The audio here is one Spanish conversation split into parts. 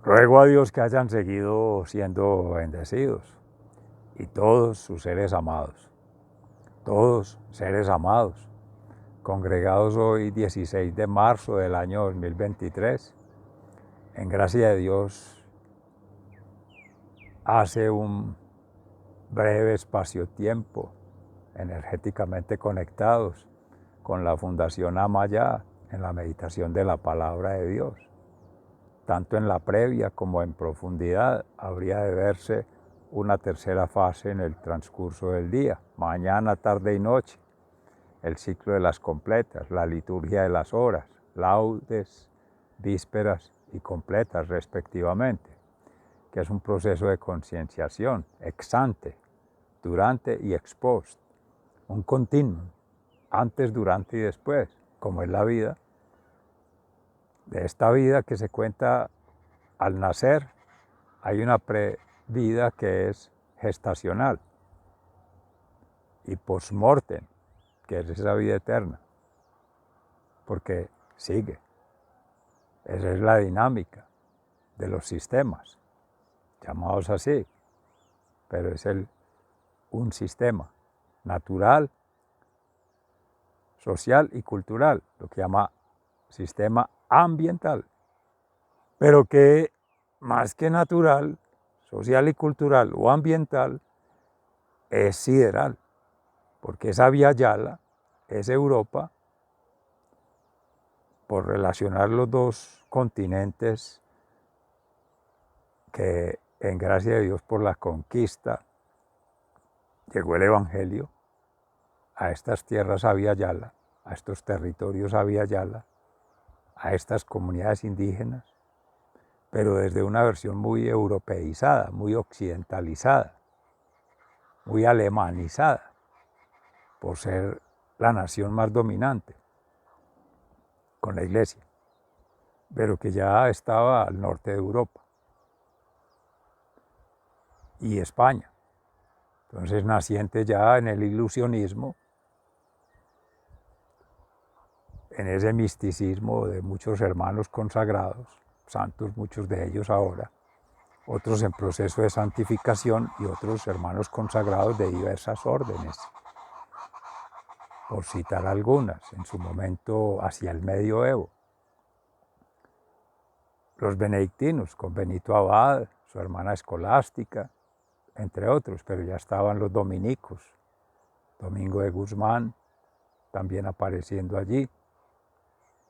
Ruego a Dios que hayan seguido siendo bendecidos y todos sus seres amados, todos seres amados, congregados hoy 16 de marzo del año 2023, en gracia de Dios, hace un breve espacio-tiempo, energéticamente conectados con la Fundación Amayá en la meditación de la palabra de Dios. Tanto en la previa como en profundidad habría de verse una tercera fase en el transcurso del día, mañana, tarde y noche, el ciclo de las completas, la liturgia de las horas, laudes, vísperas y completas respectivamente, que es un proceso de concienciación ex ante, durante y ex post, un continuum, antes, durante y después, como es la vida, de esta vida que se cuenta al nacer. Hay una previda que es gestacional y post-mortem, que es esa vida eterna, porque sigue. Esa es la dinámica de los sistemas, llamados así, pero es un sistema natural, social y cultural, lo que llama sistema ambiental, pero que más que natural, social y cultural o ambiental, es sideral, porque esa vía Yala es Europa, por relacionar los dos continentes que en gracia de Dios por la conquista llegó el Evangelio a estas tierras Abya Yala, a estos territorios Abya Yala, a estas comunidades indígenas, pero desde una versión muy europeizada, muy occidentalizada, muy alemanizada, por ser la nación más dominante con la iglesia, pero que ya estaba al norte de Europa y España. Entonces, naciente ya en el ilusionismo, en ese misticismo de muchos hermanos consagrados, santos muchos de ellos ahora, otros en proceso de santificación y otros hermanos consagrados de diversas órdenes, por citar algunas, en su momento hacia el medioevo. Los benedictinos, con Benito Abad, su hermana escolástica, entre otros, pero ya estaban los dominicos, Domingo de Guzmán, también apareciendo allí,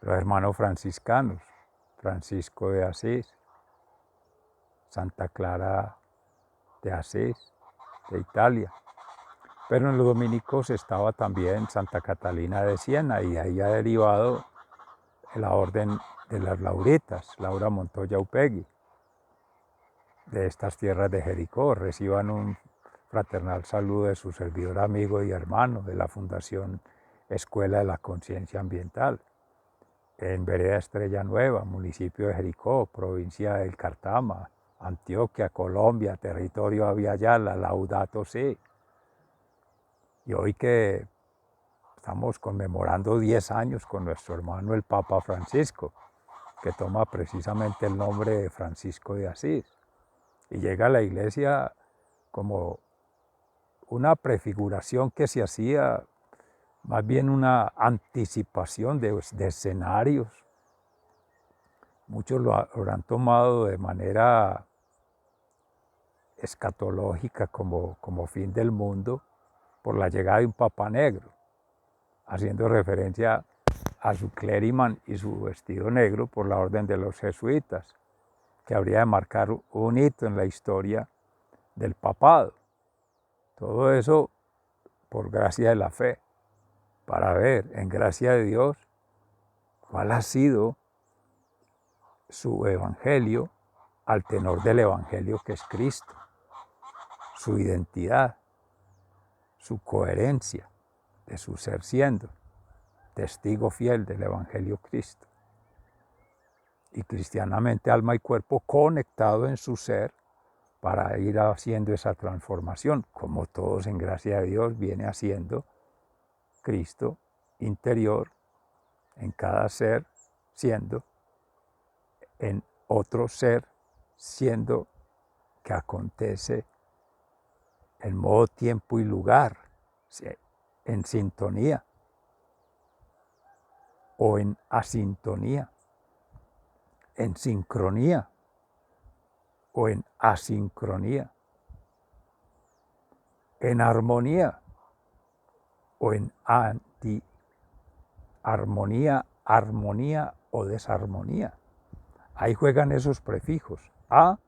los hermanos franciscanos, Francisco de Asís, Santa Clara de Asís, de Italia. Pero en los dominicos estaba también Santa Catalina de Siena y ahí ha derivado la orden de las Lauritas, Laura Montoya Upegui, de estas tierras de Jericó. Reciban un fraternal saludo de su servidor amigo y hermano de la Fundación Escuela de la Conciencia Ambiental, en Vereda Estrella Nueva, municipio de Jericó, provincia del Cartama, Antioquia, Colombia, territorio Abya Yala, Laudato Si. Y hoy que estamos conmemorando 10 años con nuestro hermano el Papa Francisco, que toma precisamente el nombre de Francisco de Asís, y llega a la iglesia como una prefiguración que se hacía, más bien una anticipación de escenarios. Muchos lo habrán tomado de manera escatológica como fin del mundo por la llegada de un Papa negro, haciendo referencia a su clériman y su vestido negro por la orden de los jesuitas, que habría de marcar un hito en la historia del papado. Todo eso por gracia de la fe, para ver en gracia de Dios cuál ha sido su evangelio al tenor del evangelio que es Cristo, su identidad, su coherencia de su ser siendo testigo fiel del evangelio Cristo. Y cristianamente alma y cuerpo conectado en su ser para ir haciendo esa transformación, como todos en gracia de Dios viene haciendo Cristo interior en cada ser, siendo en otro ser siendo que acontece en modo tiempo y lugar, en sintonía o en asintonía, en sincronía o en asincronía, en armonía o en antiarmonía, armonía o desarmonía. Ahí juegan esos prefijos. A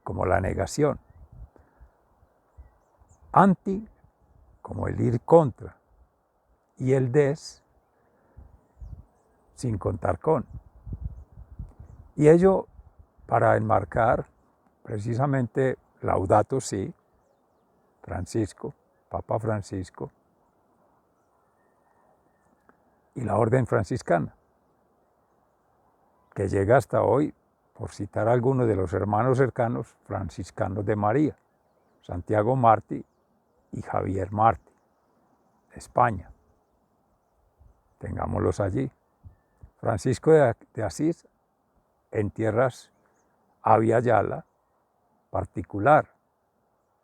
como la negación, anti como el ir contra y el des sin contar con. Y ello para enmarcar precisamente Laudato Si, Francisco, Papa Francisco, y la orden franciscana, que llega hasta hoy, por citar a algunos de los hermanos cercanos franciscanos de María, Santiago Martí y Javier Martí, España. Tengámoslos allí. Francisco de Asís, en tierras Abya Yala, particular,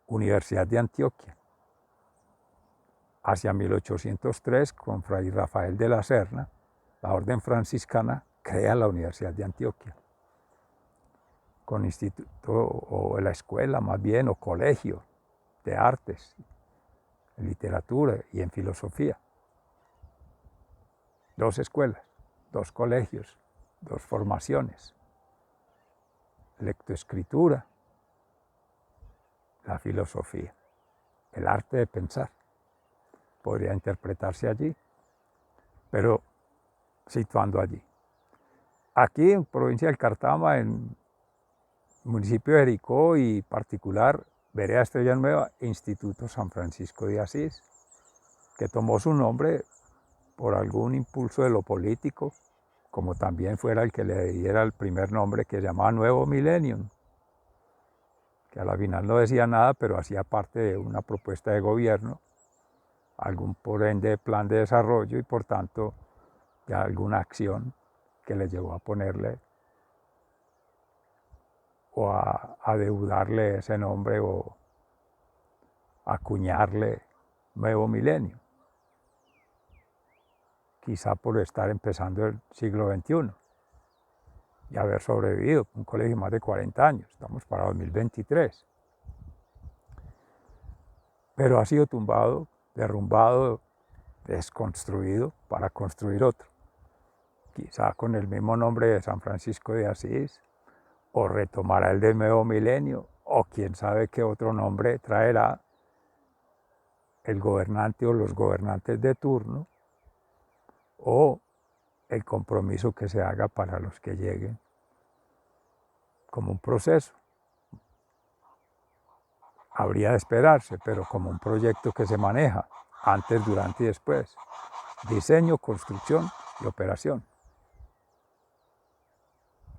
Universidad de Antioquia. Hacia 1803, con Fray Rafael de la Serna, la orden franciscana crea la Universidad de Antioquia, con instituto, o la escuela más bien, o colegio de artes, en literatura y en filosofía. 2 escuelas, 2 colegios, 2 formaciones, lectoescritura, la filosofía, el arte de pensar. Podría interpretarse allí, pero situando allí. Aquí en provincia del Cartama, en municipio de Jericó y particular, Vereda Estrella Nueva, Instituto San Francisco de Asís, que tomó su nombre por algún impulso de lo político, como también fuera el que le diera el primer nombre, que se llamaba Nuevo Millennium, que a la final no decía nada, pero hacía parte de una propuesta de gobierno, algún por ende plan de desarrollo y por tanto de alguna acción que le llevó a ponerle o a adeudarle ese nombre o acuñarle Nuevo Milenio, quizá por estar empezando el siglo XXI y haber sobrevivido, un colegio más de 40 años, estamos para 2023. Pero ha sido tumbado, derrumbado, desconstruido para construir otro, quizá con el mismo nombre de San Francisco de Asís, o retomará el de Nuevo Milenio, o quién sabe qué otro nombre traerá el gobernante o los gobernantes de turno, o el compromiso que se haga para los que lleguen, como un proceso. Habría de esperarse, pero como un proyecto que se maneja antes, durante y después. Diseño, construcción y operación.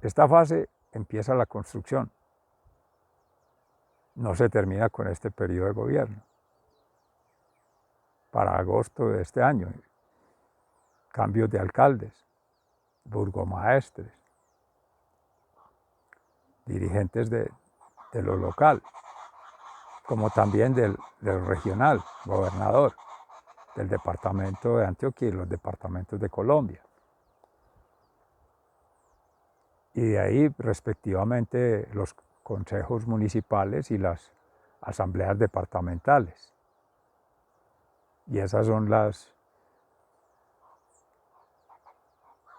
Esta fase empieza la construcción. No se termina con este periodo de gobierno. Para agosto de este año, cambios de alcaldes, burgomaestres, dirigentes de lo local, como también del regional, gobernador del departamento de Antioquia y los departamentos de Colombia. Y de ahí, respectivamente, los consejos municipales y las asambleas departamentales. Y esas son las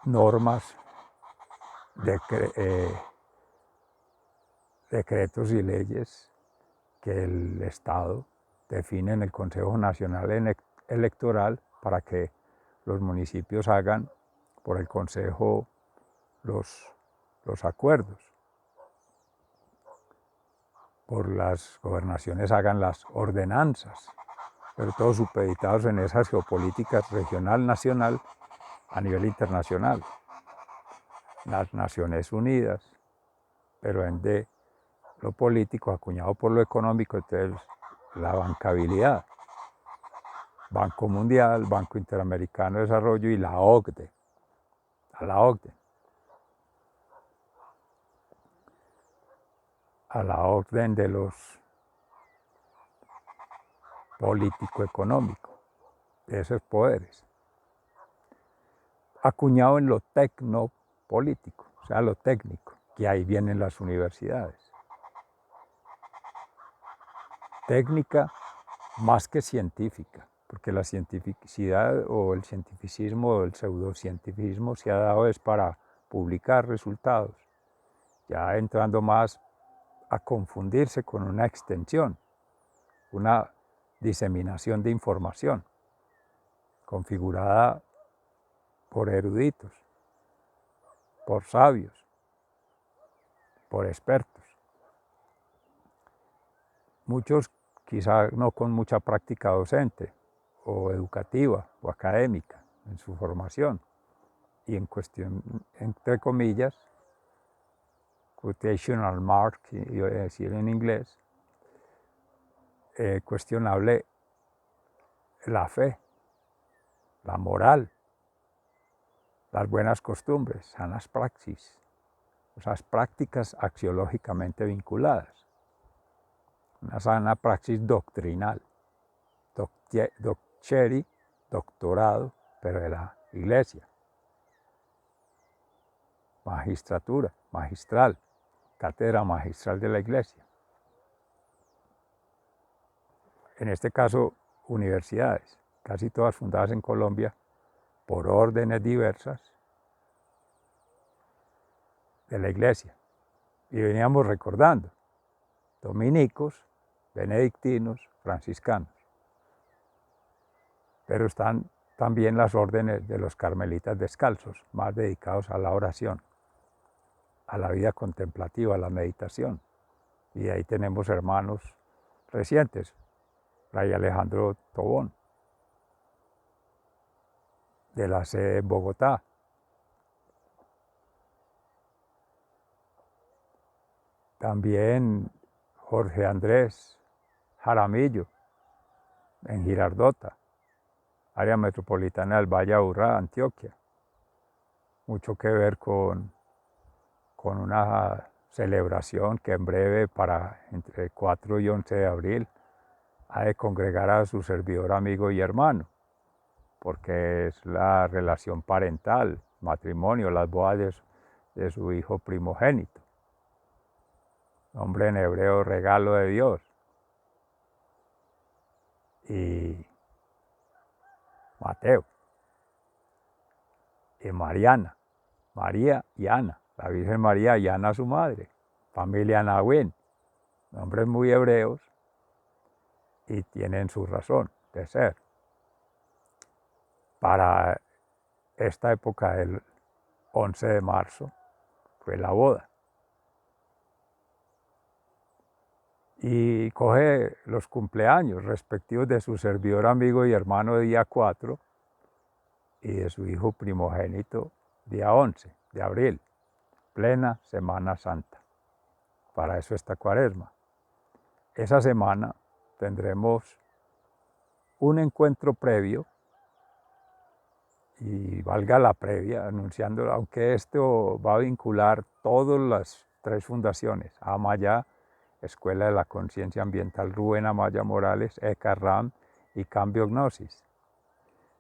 normas, decretos y leyes que el Estado define en el Consejo Nacional Electoral para que los municipios hagan por el Consejo los acuerdos, por las gobernaciones hagan las ordenanzas, pero todos supeditados en esas geopolíticas regional, nacional, a nivel internacional. Las Naciones Unidas, pero en de lo político acuñado por lo económico, entonces la bancabilidad, Banco Mundial, Banco Interamericano de Desarrollo y la OCDE, a la OCDE. a la orden de los político-económico, de esos poderes, acuñado en lo tecnopolítico, o sea, lo técnico, que ahí vienen las universidades. Técnica más que científica, porque la cientificidad o el cientificismo o el pseudocientificismo se ha dado es para publicar resultados, ya entrando más a confundirse con una extensión, una diseminación de información configurada por eruditos, por sabios, por expertos. Muchos quizá no con mucha práctica docente o educativa o académica en su formación y en cuestión, entre comillas, quotational mark, iba a decir en inglés, cuestionable la fe, la moral, las buenas costumbres, sanas praxis, esas prácticas axiológicamente vinculadas, una sana praxis doctrinal, doccheri, doctorado, pero de la iglesia, magistratura, magistral, cátedra magistral de la iglesia. En este caso, universidades, casi todas fundadas en Colombia por órdenes diversas de la iglesia. Y veníamos recordando, dominicos, benedictinos, franciscanos. Pero están también las órdenes de los carmelitas descalzos, más dedicados a la oración, a la vida contemplativa, a la meditación. Y ahí tenemos hermanos recientes, Fray Alejandro Tobón, de la sede de Bogotá. También Jorge Andrés Jaramillo, en Girardota, área metropolitana del Valle Aburrá, Antioquia. Mucho que ver con una celebración que en breve, para entre 4 y 11 de abril, ha de congregar a su servidor, amigo y hermano, porque es la relación parental, matrimonio, las bodas de su hijo primogénito. Nombre en hebreo, regalo de Dios. Y Mateo. Y Mariana, María y Ana, la Virgen María y Ana su madre, familia Nahuín, nombres muy hebreos y tienen su razón de ser. Para esta época del 11 de marzo fue la boda. Y coge los cumpleaños respectivos de su servidor, amigo y hermano día 4 y de su hijo primogénito día 11 de abril, plena Semana Santa. Para eso está Cuaresma. Esa semana tendremos un encuentro previo, y valga la previa, anunciando, aunque esto va a vincular todas las 3 fundaciones, Amayá, Escuela de la Conciencia Ambiental Rubén Amaya Morales, ECA-RAM y Cambio Gnosis.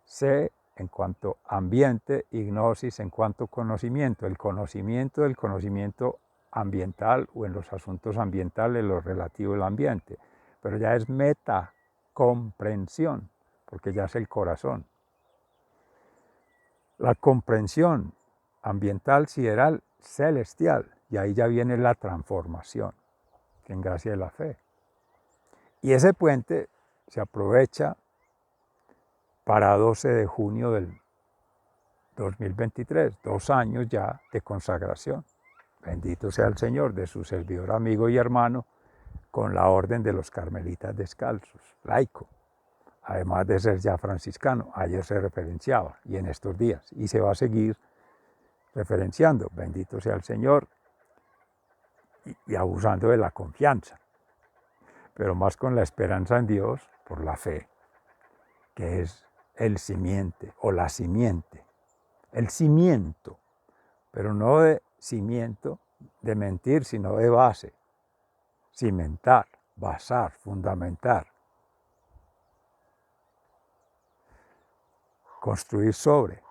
C en cuanto ambiente y Gnosis en cuanto conocimiento, el conocimiento del conocimiento ambiental o en los asuntos ambientales, lo relativo al ambiente, pero ya es metacomprensión, porque ya es el corazón. La comprensión ambiental, sideral, celestial, y ahí ya viene la transformación, en gracia de la fe. Y ese puente se aprovecha para 12 de junio del 2023, 2 años ya de consagración. Bendito sea el Señor, de su servidor, amigo y hermano, con la orden de los carmelitas descalzos, laico, además de ser ya franciscano. Ayer se referenciaba, y en estos días, y se va a seguir referenciando. Bendito sea el Señor, y abusando de la confianza, pero más con la esperanza en Dios por la fe, que es el simiente o la simiente, el cimiento, pero no de cimiento de mentir, sino de base, cimentar, basar, fundamentar, construir sobre,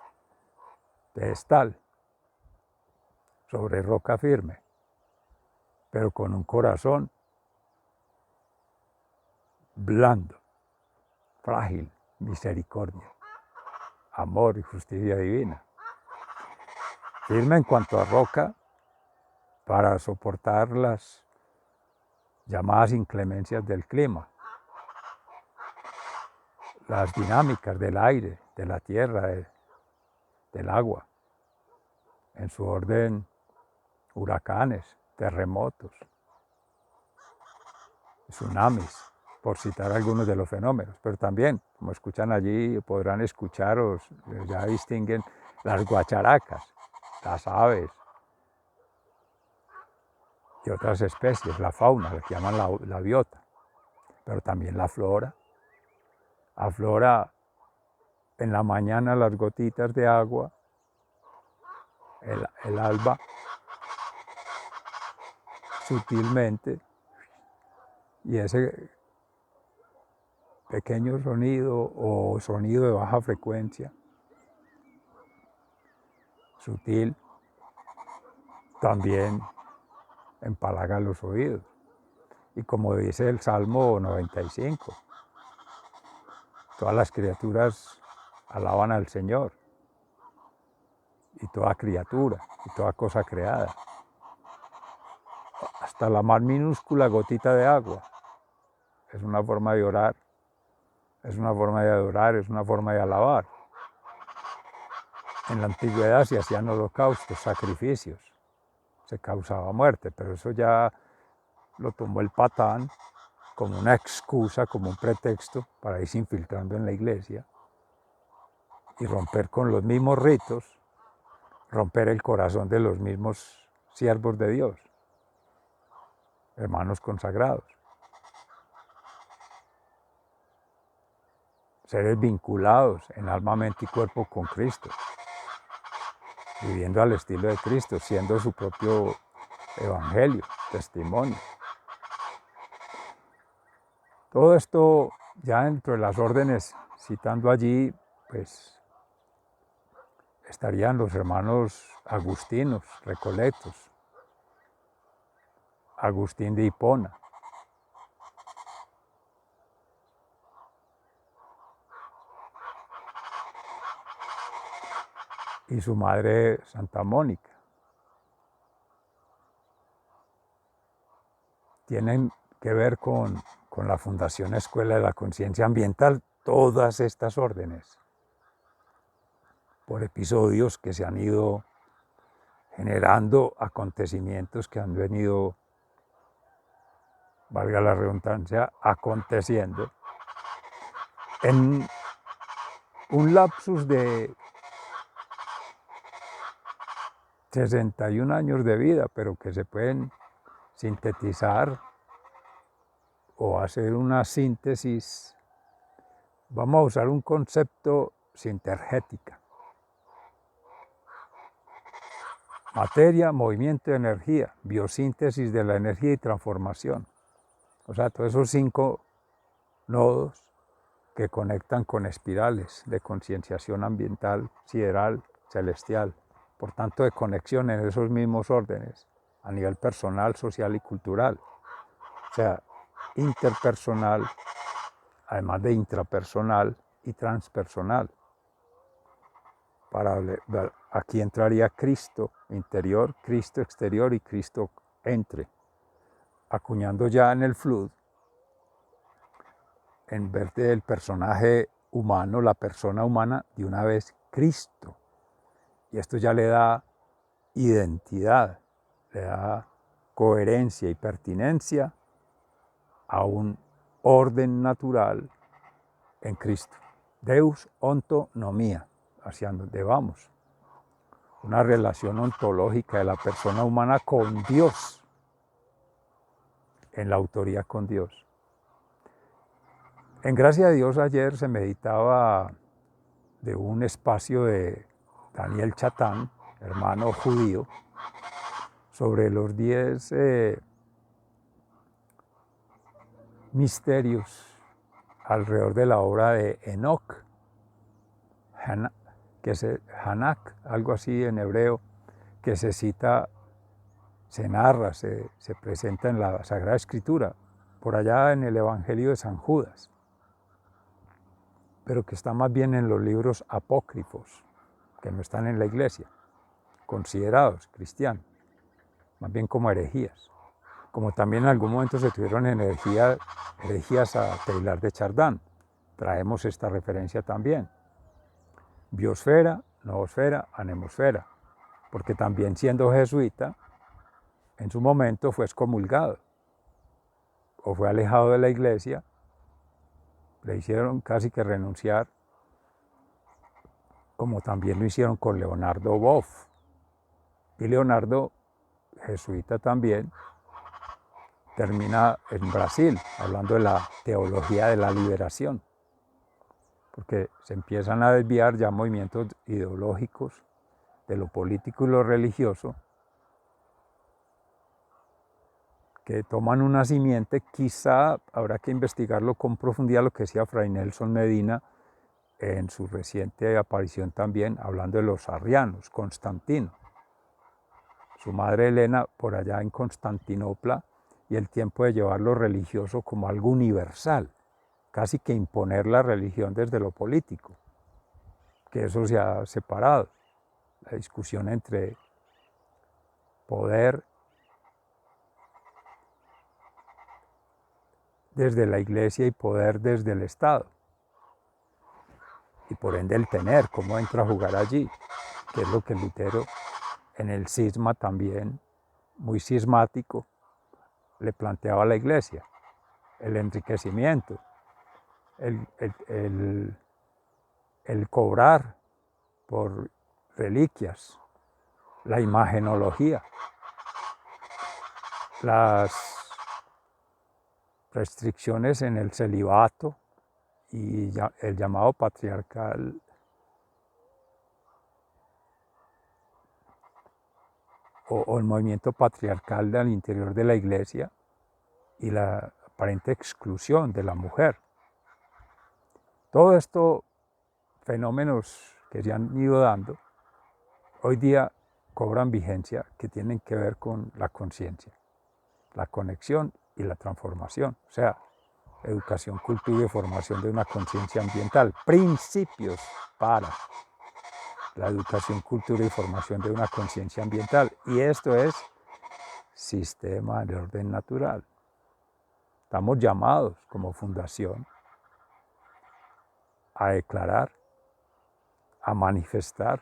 pedestal, sobre roca firme, pero con un corazón blando, frágil, misericordia, amor y justicia divina. Firme en cuanto a roca para soportar las llamadas inclemencias del clima, las dinámicas del aire, de la tierra, del agua, en su orden huracanes, terremotos, tsunamis, por citar algunos de los fenómenos, pero también, como escuchan allí, podrán escuchar o ya distinguen las guacharacas, las aves y otras especies, la fauna, la que llaman la biota, pero también la flora. Aflora en la mañana las gotitas de agua, el alba, sutilmente, y ese pequeño sonido o sonido de baja frecuencia, sutil, también empalaga los oídos. Y como dice el Salmo 95, todas las criaturas alaban al Señor, y toda criatura, y toda cosa creada, hasta la más minúscula gotita de agua, es una forma de orar, es una forma de adorar, es una forma de alabar. En la antigüedad se hacían holocaustos, sacrificios, se causaba muerte, pero eso ya lo tomó el patán como una excusa, como un pretexto para irse infiltrando en la iglesia y romper con los mismos ritos, romper el corazón de los mismos siervos de Dios, hermanos consagrados, seres vinculados en alma, mente y cuerpo con Cristo, viviendo al estilo de Cristo, siendo su propio evangelio, testimonio. Todo esto ya dentro de las órdenes, citando allí, pues estarían los hermanos agustinos, recoletos, Agustín de Hipona, y su madre Santa Mónica. Tienen que ver con la Fundación Escuela de la Conciencia Ambiental, todas estas órdenes, por episodios que se han ido generando, acontecimientos que han venido, valga la redundancia, aconteciendo en un lapsus de 61 años de vida, pero que se pueden sintetizar o hacer una síntesis. Vamos a usar un concepto sintergética. Materia, movimiento, energía, biosíntesis de la energía y transformación. O sea, todos esos 5 nodos que conectan con espirales de concienciación ambiental, sideral, celestial. Por tanto, de conexión en esos mismos órdenes, a nivel personal, social y cultural. O sea, interpersonal, además de intrapersonal y transpersonal. Aquí entraría Cristo interior, Cristo exterior y Cristo entre, acuñando ya en el Flood, en vez del personaje humano, la persona humana, de una vez Cristo. Y esto ya le da identidad, le da coherencia y pertinencia a un orden natural en Cristo. Deus ontonomía, hacia donde vamos. Una relación ontológica de la persona humana con Dios, en la autoría con Dios. En gracia de Dios ayer se meditaba de un espacio de Daniel Chatán, hermano judío, sobre los 10 misterios alrededor de la obra de Enoch, Hanak, algo así en hebreo, que se cita, se narra, se presenta en la Sagrada Escritura, por allá en el Evangelio de San Judas, pero que está más bien en los libros apócrifos, que no están en la iglesia, considerados cristianos, más bien como herejías. Como también en algún momento se tuvieron herejías a Teilhard de Chardin. Traemos esta referencia también. Biosfera, noosfera, anemosfera, porque también siendo jesuita, en su momento fue excomulgado o fue alejado de la iglesia, le hicieron casi que renunciar, como también lo hicieron con Leonardo Boff. Y Leonardo, jesuita también, termina en Brasil, hablando de la teología de la liberación, porque se empiezan a desviar ya movimientos ideológicos de lo político y lo religioso, que toman una simiente. Quizá habrá que investigarlo con profundidad, lo que decía Fray Nelson Medina en su reciente aparición también, hablando de los arrianos, Constantino, su madre Elena por allá en Constantinopla, y el tiempo de llevar lo religioso como algo universal, casi que imponer la religión desde lo político, que eso se ha separado, la discusión entre poder desde la iglesia y poder desde el Estado, y por ende el tener, cómo entra a jugar allí, que es lo que Lutero en el cisma también, muy cismático, le planteaba a la iglesia, el enriquecimiento, el cobrar por reliquias, la imagenología, las restricciones en el celibato y el llamado patriarcal o el movimiento patriarcal al interior de la iglesia y la aparente exclusión de la mujer. Todo esto, fenómenos que se han ido dando, hoy día cobran vigencia, que tienen que ver con la conciencia, la conexión y la transformación, o sea, educación, cultura y formación de una conciencia ambiental, principios para la educación, cultura y formación de una conciencia ambiental. Y esto es sistema de orden natural. Estamos llamados como fundación a declarar, a manifestar,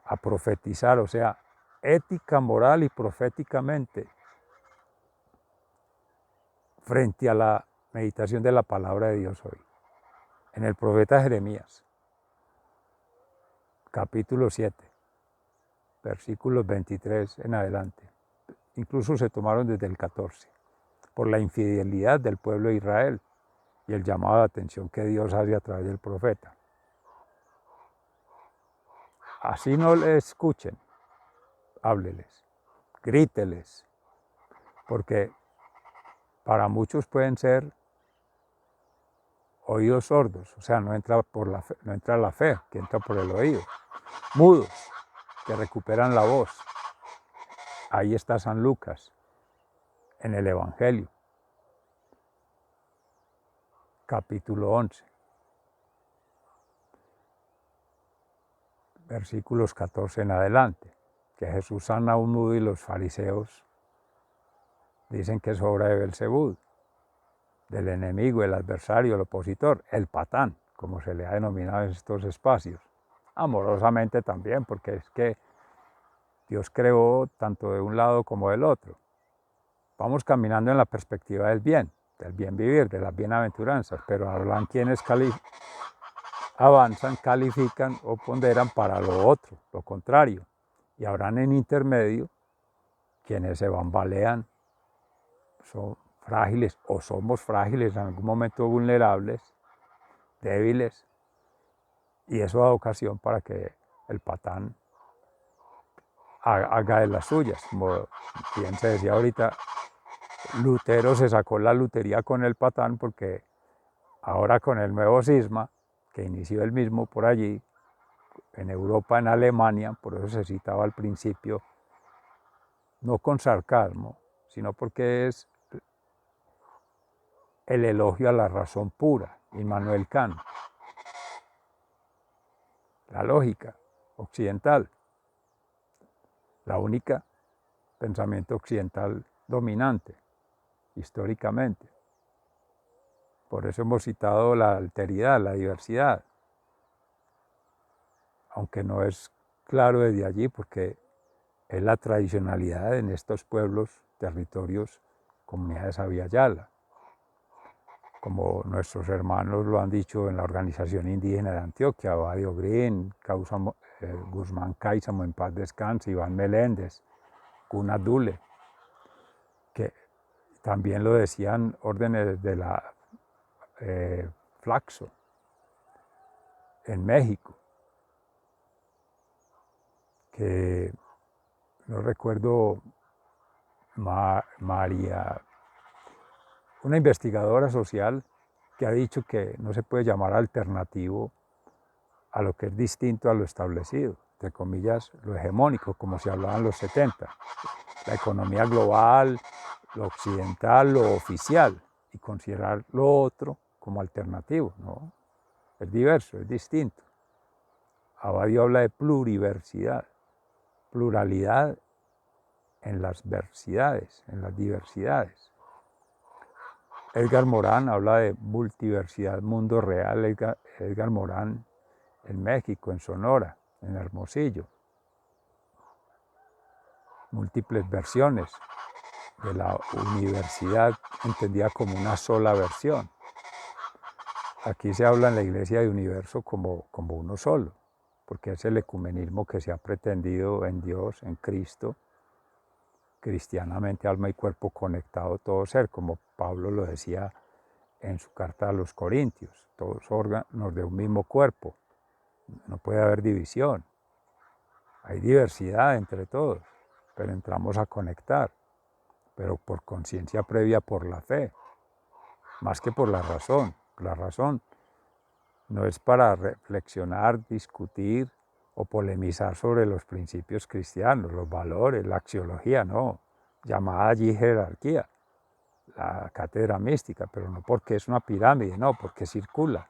a profetizar, o sea, ética, moral y proféticamente, frente a la meditación de la palabra de Dios hoy. En el profeta Jeremías, capítulo 7, versículos 23 en adelante. Incluso se tomaron desde el 14, por la infidelidad del pueblo de Israel y el llamado de atención que Dios hace a través del profeta. Así no le escuchen, hábleles, gríteles, porque para muchos pueden ser oídos sordos, o sea, no entra la fe, que entra por el oído. Mudos, que recuperan la voz. Ahí está San Lucas, en el Evangelio, capítulo 11, versículos 14 en adelante, que Jesús sana a un mudo y los fariseos dicen que es obra de Belzebú, del enemigo, el adversario, el opositor, el patán, como se le ha denominado en estos espacios. Amorosamente también, porque es que Dios creó tanto de un lado como del otro. Vamos caminando en la perspectiva del bien vivir, de las bienaventuranzas, pero habrán quienes avanzan, califican o ponderan para lo otro, lo contrario. Y habrán en intermedio quienes se bambalean, son frágiles o somos frágiles, en algún momento vulnerables, débiles, y eso da ocasión para que el patán haga de las suyas. Como bien se decía ahorita, Lutero se sacó la lutería con el Patán porque ahora con el nuevo cisma, que inició él mismo por allí, en Europa, en Alemania, por eso se citaba al principio, no con sarcasmo, sino porque es el elogio a la razón pura, Immanuel Kant, la lógica occidental, la única pensamiento occidental dominante históricamente. Por eso hemos citado la alteridad, la diversidad, aunque no es claro desde allí porque es la tradicionalidad en estos pueblos, territorios, comunidades abya-yala, como nuestros hermanos lo han dicho en la Organización Indígena de Antioquia, Abadio Green, Guzmán Cáizamo en paz descanse, Iván Meléndez, Cuna Dule, que también lo decían órdenes de la Flaxo en México, que no recuerdo, María, una investigadora social que ha dicho que no se puede llamar alternativo a lo que es distinto a lo establecido, entre comillas, lo hegemónico, como se hablaba en los 70, la economía global, lo occidental, lo oficial, y considerar lo otro como alternativo, ¿no? Es diverso, es distinto. Abadio habla de pluriversidad, pluralidad en las versidades, en las diversidades. Edgar Morán habla de multiversidad, mundo real. Edgar Morán en México, en Sonora, en Hermosillo. Múltiples versiones de la universidad entendida como una sola versión. Aquí se habla en la Iglesia de universo como uno solo, porque es el ecumenismo que se ha pretendido en Dios, en Cristo, cristianamente, alma y cuerpo conectado, todo ser, como Pablo lo decía en su carta a los Corintios, todos órganos de un mismo cuerpo, no puede haber división, hay diversidad entre todos, pero entramos a conectar, pero por conciencia previa por la fe, más que por la razón. La razón no es para reflexionar, discutir o polemizar sobre los principios cristianos, los valores, la axiología, no, llamada allí jerarquía, la cátedra mística, pero no porque es una pirámide, no, porque circula.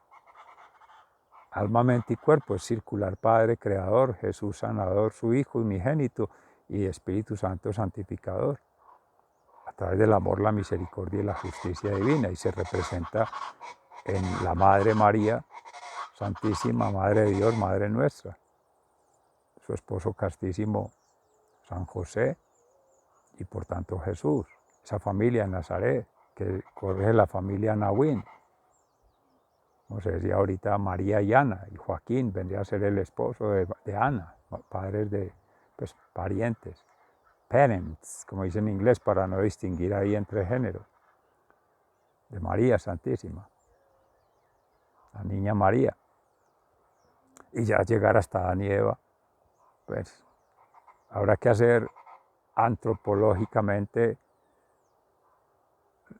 Alma, mente y cuerpo es circular, Padre, Creador, Jesús, Sanador, su Hijo unigénito y Espíritu Santo, santificador, a través del amor, la misericordia y la justicia divina, y se representa en la Madre María, Santísima, Madre de Dios, Madre nuestra, su esposo castísimo, San José, y por tanto Jesús, esa familia en Nazaret, que corre la familia Nahuín, como se decía ahorita, María y Ana, y Joaquín vendría a ser el esposo de Ana, padres de, pues, parientes, parents, como dicen en inglés, para no distinguir ahí entre géneros, de María Santísima, la niña María, y ya llegar hasta Adán y Eva, pues habrá que hacer antropológicamente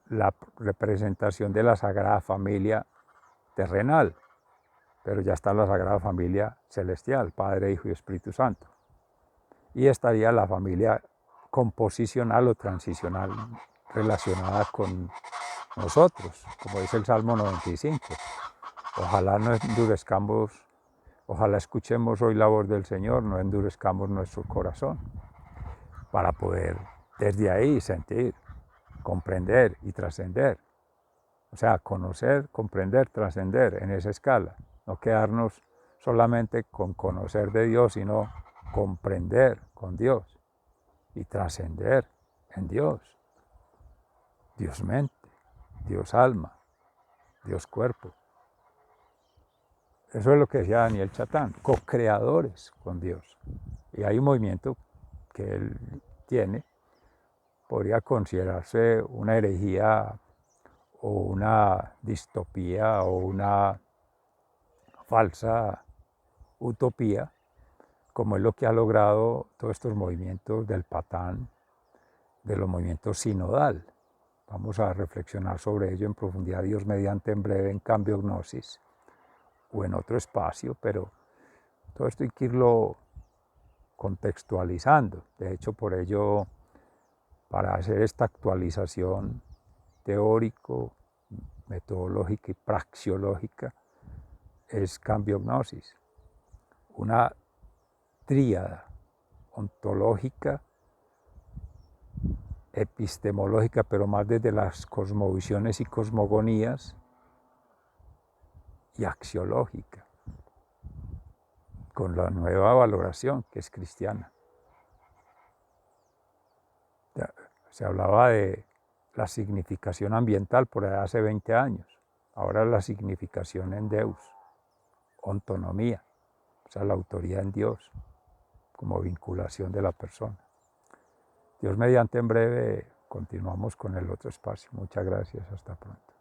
la representación de la Sagrada Familia terrenal, pero ya está la Sagrada Familia celestial, Padre, Hijo y Espíritu Santo. Y estaría la familia composicional o transicional relacionada con nosotros, como dice el Salmo 95. Ojalá no endurezcamos, ojalá escuchemos hoy la voz del Señor, no endurezcamos nuestro corazón, para poder desde ahí sentir, comprender y trascender. O sea, conocer, comprender, trascender en esa escala. No quedarnos solamente con conocer de Dios, sino comprender con Dios y trascender en Dios. Dios mente, Dios alma, Dios cuerpo. Eso es lo que decía Daniel Chatán, co-creadores con Dios. Y hay un movimiento que él tiene, podría considerarse una herejía o una distopía o una falsa utopía, como es lo que ha logrado todos estos movimientos del Patán, de los movimientos sinodal, Vamos a reflexionar sobre ello en profundidad, Dios mediante, en breve, en Cambio Gnosis o en otro espacio, pero todo esto hay que irlo contextualizando. De hecho, por ello, para hacer esta actualización teórico, metodológica y praxiológica, es Cambio Gnosis, una tríada ontológica, epistemológica, pero más desde las cosmovisiones y cosmogonías, y axiológica, con la nueva valoración que es cristiana. Se hablaba de la significación ambiental por ahí hace 20 años, ahora la significación en Deus, autonomía, o sea, la autoridad en Dios, como vinculación de la persona. Dios mediante, en breve continuamos con el otro espacio. Muchas gracias, hasta pronto.